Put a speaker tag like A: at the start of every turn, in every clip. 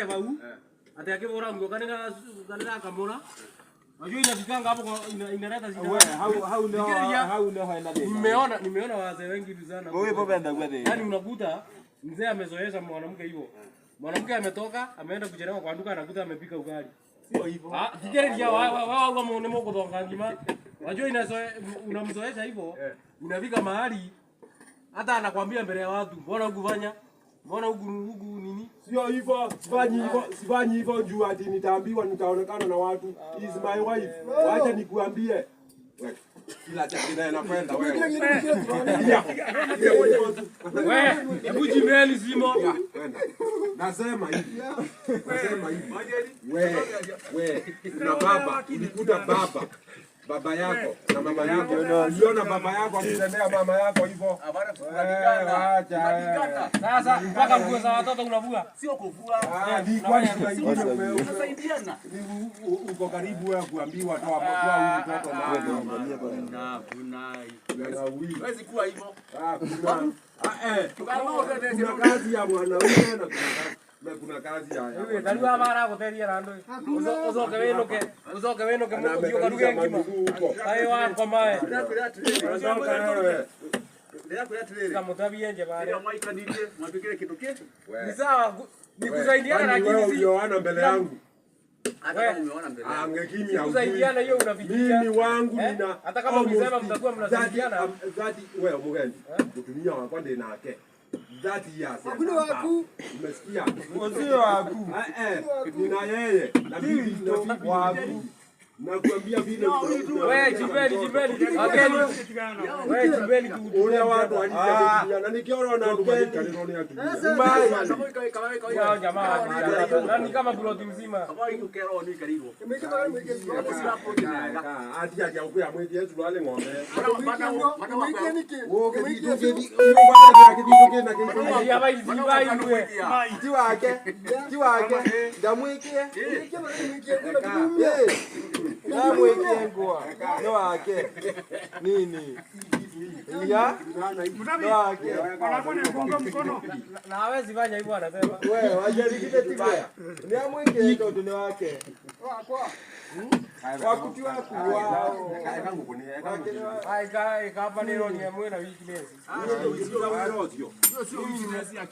A: Bau ati akibora ngo kanira kamona unajua inafikanga hapo inaleta shida. Hau leo haina bei. Nimeona wazee wengi sana.
B: Wewe popenda gwethe.
A: Yaani unakuta mzee amezoesha mwanamke hivyo. Mwanamke ametoka ameenda kuchelewa kwa duka anakuta amepika ugali. Sio hivyo. Kigereria wao muone moko donga ngima. Unajua unamzoesha hivyo. Unafika mahali hata anakuambia mbele ya watu, mbona hukufanya? Mbona huku nini?
C: Sio hivyo, sifanyi hivyo juu ati nitaambiwa nitaonekana na watu. Is my wife. Wacha nikuambie. Kila chakula inakwenda wewe.
A: Wewe, hebu jimeli simo.
C: Nasema hivi. Wewe, na baba, ulikuta baba yako na mama yako. Uliona baba yako akitendea mama yako hivyo.
A: Sasa mpaka nguo za watoto unavua. Sio kuvua.
C: Ni kwani tunasaidiana. Uko karibu wewe kuambiwa toa mtoto na
B: Huwezi kuwa hivyo.
C: Kuna kazi ya mwanaume na kuna kazi ya
A: wewe dalua mara kuteria rando uzoke weno ke mukio karuge ngima ayo wako mae kama tabia nje bale
B: mwapikile kitu kile
A: ni sawa nikusaidiana lakini
C: si unaona mbele yangu
B: hata kama umeona mbele yangu
C: angekimia
A: kusaidiana hiyo unafikiria
C: mimi wangu nina
A: hata kama ukisema mtakuwa mnasaidiana
C: zati wewe mgeni kutumia wakwende nake zati ya sasa umesikia
B: wazio waku
C: nina yeye na bibi waku nakwambia vile
A: wewe jibeli ageni wewe jibeli
C: ule watu walikia na nikiona na kubalika ninaona tu
A: mbaya jamaa nani kama ploti mzima
B: kama hiyo kero ni karibu
C: ati aje ukuya mwezi Yesu wale ng'ombe
B: no wake nini ya no wake
A: na hawezi fanya hivyo anasema
C: wewe wajarikite tibaya ni amweke ndo ni wake wakuti wako wao
A: ai kapa ni roni ya mwena wiki lezi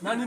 A: nani